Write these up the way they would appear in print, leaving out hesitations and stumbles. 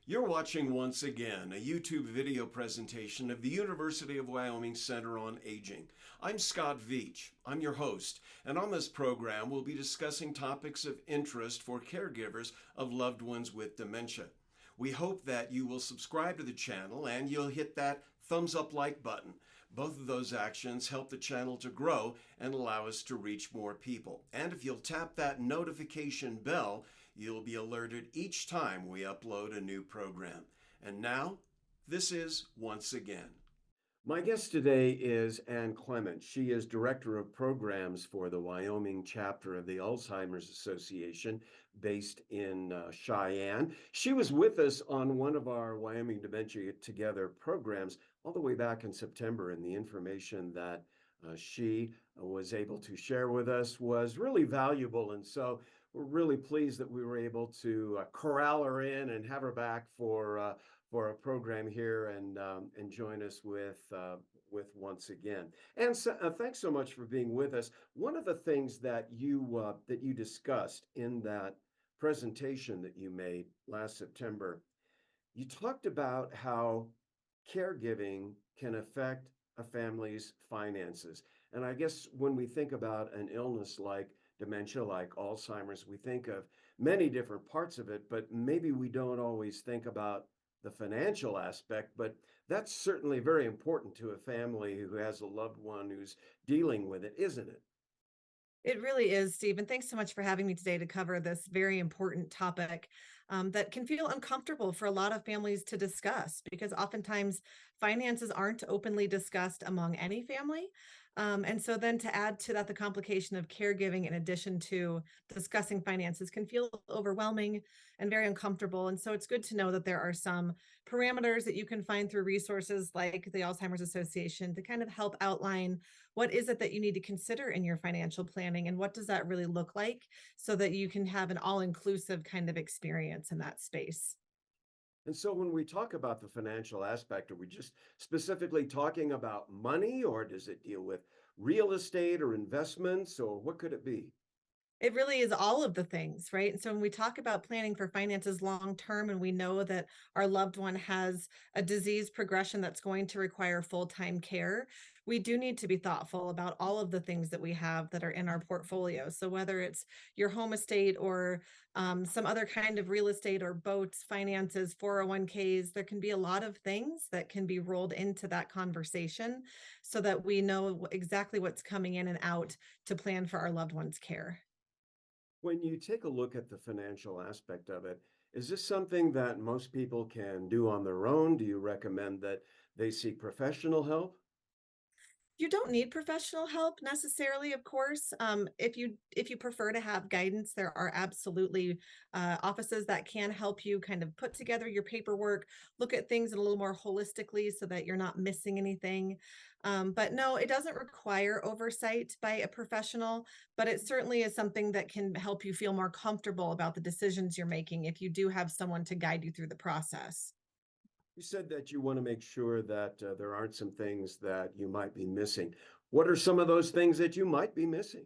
You're watching once again a YouTube video presentation of the University of Wyoming Center on Aging. I'm Scott Veach. I'm your host, and on this program we'll be discussing topics of interest for caregivers of loved ones with dementia. We hope that you will subscribe to the channel and you'll hit that thumbs up like button. Both of those actions help the channel to grow and allow us to reach more people. And if you'll tap that notification bell, you'll be alerted each time we upload a new program. And now, this is Once Again. My guest today is Ann Clement. She is Director of Programs for the Wyoming Chapter of the Alzheimer's Association based in Cheyenne. She was with us on one of our Wyoming Dementia Together programs all the way back in September, and the information that she was able to share with us was really valuable. And so we're really pleased that we were able to corral her in and have her back for a program here and join us with Once Again. And so, thanks so much for being with us. One of the things that you discussed in that presentation that you made last September, you talked about how caregiving can affect a family's finances. And I guess when we think about an illness like dementia, like Alzheimer's, we think of many different parts of it, but maybe we don't always think about the financial aspect. But that's certainly very important to a family who has a loved one who's dealing with it, isn't it? It really is, Steve. And thanks so much for having me today to cover this very important topic that can feel uncomfortable for a lot of families to discuss because oftentimes finances aren't openly discussed among any family. And so then to add to that, the complication of caregiving in addition to discussing finances can feel overwhelming and very uncomfortable. And so it's good to know that there are some parameters that you can find through resources like the Alzheimer's Association to kind of help outline what is it that you need to consider in your financial planning and what does that really look like so that you can have an all-inclusive kind of experience in that space. And so when we talk about the financial aspect, are we just specifically talking about money, or does it deal with real estate or investments, or what could it be? It really is all of the things, right? And so when we talk about planning for finances long term, and we know that our loved one has a disease progression that's going to require full time care, we do need to be thoughtful about all of the things that we have that are in our portfolio. So whether it's your home estate or some other kind of real estate or boats, finances, 401ks, there can be a lot of things that can be rolled into that conversation so that we know exactly what's coming in and out to plan for our loved one's care. When you take a look at the financial aspect of it, is this something that most people can do on their own? Do you recommend that they seek professional help? You don't need professional help necessarily, of course. If you prefer to have guidance, there are absolutely offices that can help you kind of put together your paperwork, look at things a little more holistically so that you're not missing anything. But no, it doesn't require oversight by a professional, but it certainly is something that can help you feel more comfortable about the decisions you're making if you do have someone to guide you through the process. You said that you want to make sure that there aren't some things that you might be missing. What are some of those things that you might be missing?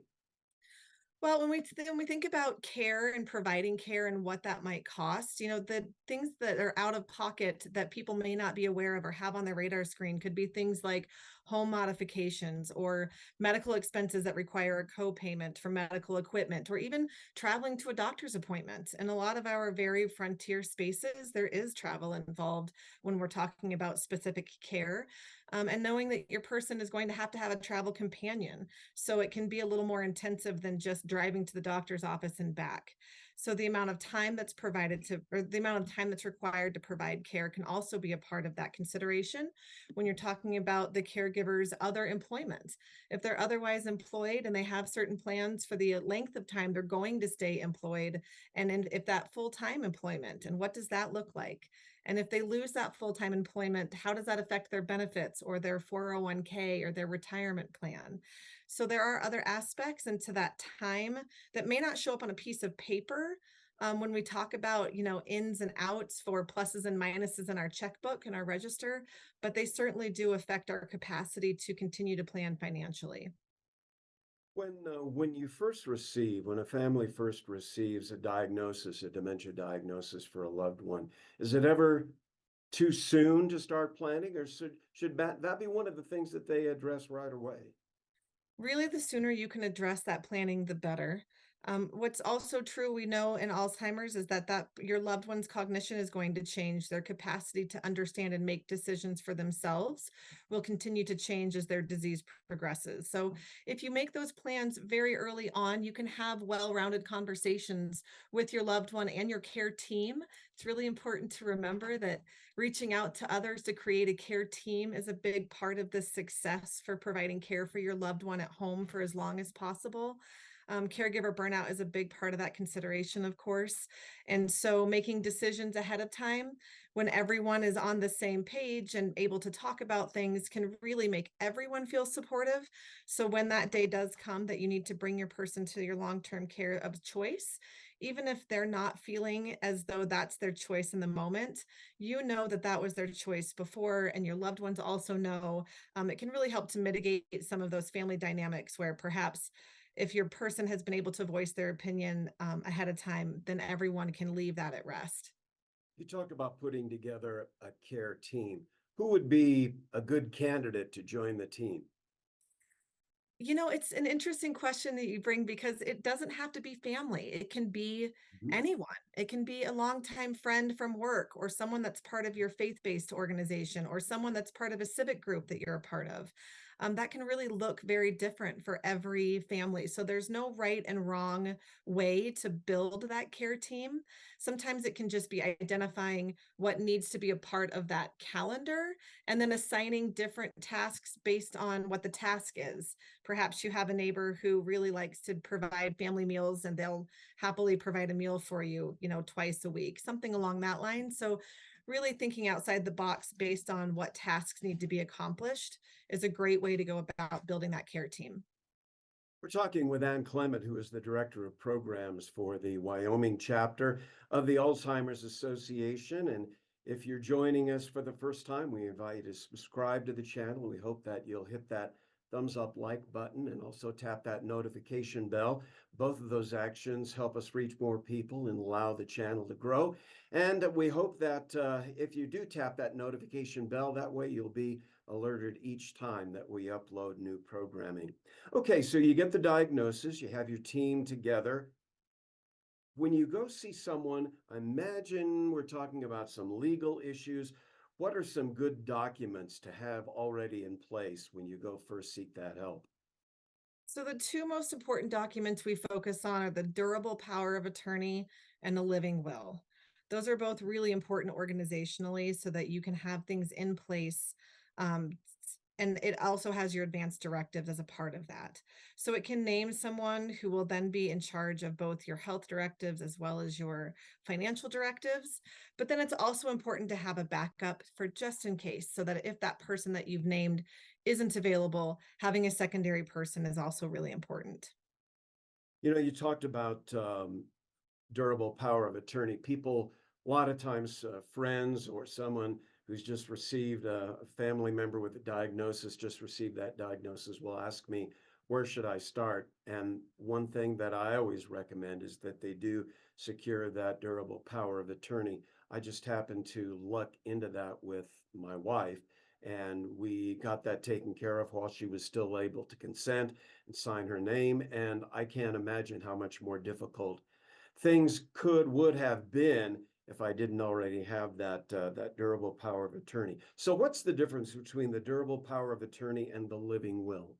Well, when we think about care and providing care and what that might cost, the things that are out of pocket that people may not be aware of or have on their radar screen could be things like home modifications or medical expenses that require a co-payment for medical equipment or even traveling to a doctor's appointment. In a lot of our very frontier spaces, there is travel involved when we're talking about specific care. And knowing that your person is going to have a travel companion so it can be a little more intensive than just driving to the doctor's office and back. So the amount of time that's provided to, or the amount of time that's required to provide care can also be a part of that consideration when you're talking about the caregiver's other employment. If they're otherwise employed and they have certain plans for the length of time they're going to stay employed, if that full-time employment, and what does that look like? And if they lose that full-time employment, how does that affect their benefits or their 401k or their retirement plan? So there are other aspects into that time that may not show up on a piece of paper when we talk about, ins and outs for pluses and minuses in our checkbook and our register, but they certainly do affect our capacity to continue to plan financially. When you first receive, when a family first receives a diagnosis, a dementia diagnosis for a loved one, is it ever too soon to start planning, or should that be one of the things that they address right away? Really, the sooner you can address that planning, the better. What's also true, we know in Alzheimer's is that your loved one's cognition is going to change. Their capacity to understand and make decisions for themselves will continue to change as their disease progresses. So, if you make those plans very early on, you can have well-rounded conversations with your loved one and your care team. It's really important to remember that reaching out to others to create a care team is a big part of the success for providing care for your loved one at home for as long as possible. Caregiver burnout is a big part of that consideration, of course. And so making decisions ahead of time when everyone is on the same page and able to talk about things can really make everyone feel supportive. So when that day does come that you need to bring your person to your long-term care of choice, even if they're not feeling as though that's their choice in the moment, you know that that was their choice before, and your loved ones also know. It can really help to mitigate some of those family dynamics where perhaps if your person has been able to voice their opinion ahead of time, then everyone can leave that at rest. You talked about putting together a care team. Who would be a good candidate to join the team? It's an interesting question that you bring because it doesn't have to be family. It can be Mhm. anyone. It can be a longtime friend from work or someone that's part of your faith-based organization or someone that's part of a civic group that you're a part of. That can really look very different for every family. So there's no right and wrong way to build that care team. Sometimes it can just be identifying what needs to be a part of that calendar and then assigning different tasks based on what the task is. Perhaps you have a neighbor who really likes to provide family meals and they'll happily provide a meal for you, twice a week, something along that line. So, really thinking outside the box based on what tasks need to be accomplished is a great way to go about building that care team. We're talking with Ann Clement, who is the Director of Programs for the Wyoming Chapter of the Alzheimer's Association. And if you're joining us for the first time, we invite you to subscribe to the channel. We hope that you'll hit that thumbs up like button and also tap that notification bell. Both of those actions help us reach more people and allow the channel to grow. And we hope that if you do tap that notification bell, that way you'll be alerted each time that we upload new programming. Okay, so you get the diagnosis, you have your team together. When you go see someone, I imagine we're talking about some legal issues. What are some good documents to have already in place when you go first seek that help? So, the two most important documents we focus on are the durable power of attorney and the living will. Those are both really important organizationally so that you can have things in place. And it also has your advanced directives as a part of that. So it can name someone who will then be in charge of both your health directives as well as your financial directives. But then it's also important to have a backup for just in case, so that if that person that you've named isn't available, having a secondary person is also really important. You talked about durable power of attorney. People, a lot of times, friends or someone who's just received a family member with a diagnosis, just received that diagnosis, will ask me, where should I start? And one thing that I always recommend is that they do secure that durable power of attorney. I just happened to look into that with my wife. And we got that taken care of while she was still able to consent and sign her name. And I can't imagine how much more difficult things would have been if I didn't already have that durable power of attorney. So what's the difference between the durable power of attorney and the living will?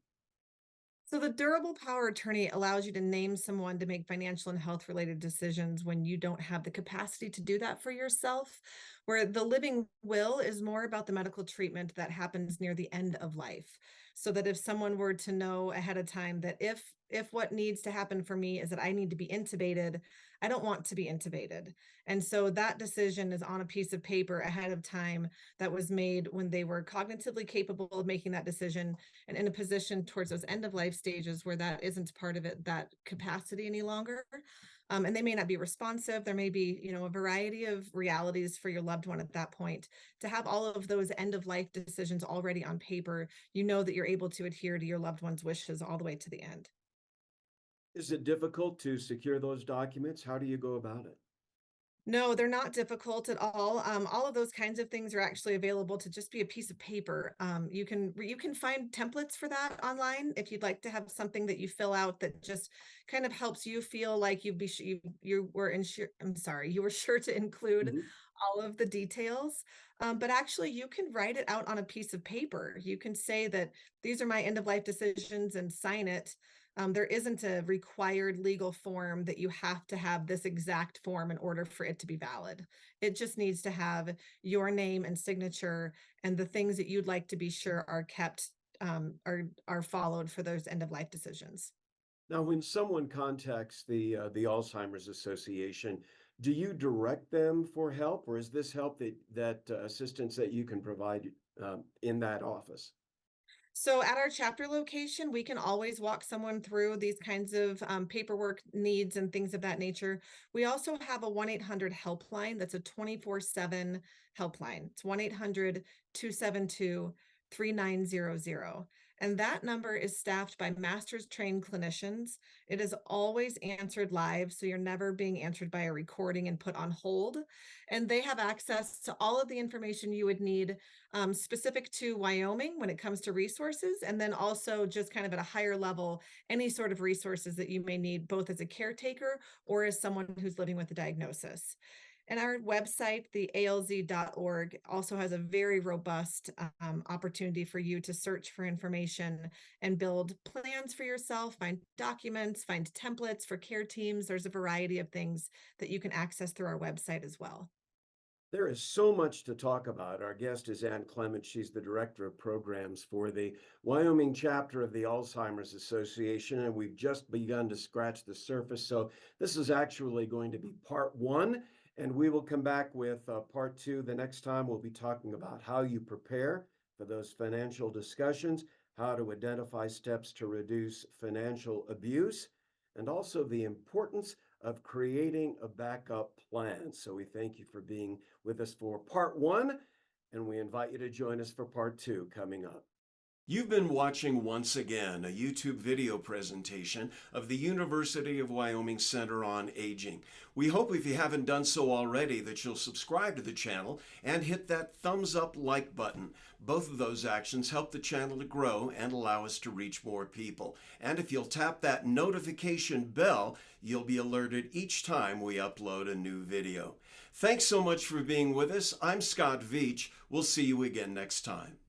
So the durable power attorney allows you to name someone to make financial and health related decisions when you don't have the capacity to do that for yourself, where the living will is more about the medical treatment that happens near the end of life. So that if someone were to know ahead of time that if what needs to happen for me is that I need to be intubated, I don't want to be intubated. And so that decision is on a piece of paper ahead of time that was made when they were cognitively capable of making that decision and in a position towards those end of life stages where that isn't part of it, that capacity any longer. And they may not be responsive. There may be, a variety of realities for your loved one at that point. To have all of those end of life decisions already on paper, you know that you're able to adhere to your loved one's wishes all the way to the end. Is it difficult to secure those documents? How do you go about it? No, they're not difficult at all of those kinds of things are actually available to just be a piece of paper. You can find templates for that online if you'd like to have something that you fill out that just kind of helps you feel like you were you were sure to include Mhm. all of the details. But actually, you can write it out on a piece of paper. You can say that these are my end of life decisions and sign it. There isn't a required legal form that you have to have this exact form in order for it to be valid. It just needs to have your name and signature and the things that you'd like to be sure are kept are followed for those end of life decisions. Now, when someone contacts the Alzheimer's Association, do you direct them for help, or is this help that assistance that you can provide in that office? So at our chapter location, we can always walk someone through these kinds of paperwork needs and things of that nature. We also have a 1-800 helpline that's a 24/7 helpline. It's 1-800-272-3900. And that number is staffed by master's trained clinicians. It is always answered live, so you're never being answered by a recording and put on hold. And they have access to all of the information you would need specific to Wyoming when it comes to resources, and then also just kind of at a higher level, any sort of resources that you may need, both as a caretaker or as someone who's living with a diagnosis. And our website, the alz.org, also has a very robust opportunity for you to search for information and build plans for yourself, find documents, find templates for care teams. There's a variety of things that you can access through our website as well. There is so much to talk about. Our guest is Ann Clement. She's the director of programs for the Wyoming chapter of the Alzheimer's Association, and we've just begun to scratch the surface. So, this is actually going to be part one, and we will come back with part two. The next time, we'll be talking about how you prepare for those financial discussions, how to identify steps to reduce financial abuse, and also the importance of creating a backup plan. So we thank you for being with us for part one, and we invite you to join us for part two coming up. You've been watching once again a YouTube video presentation of the University of Wyoming Center on Aging. We hope, if you haven't done so already, that you'll subscribe to the channel and hit that thumbs up like button. Both of those actions help the channel to grow and allow us to reach more people. And if you'll tap that notification bell, you'll be alerted each time we upload a new video. Thanks so much for being with us. I'm Scott Veach. We'll see you again next time.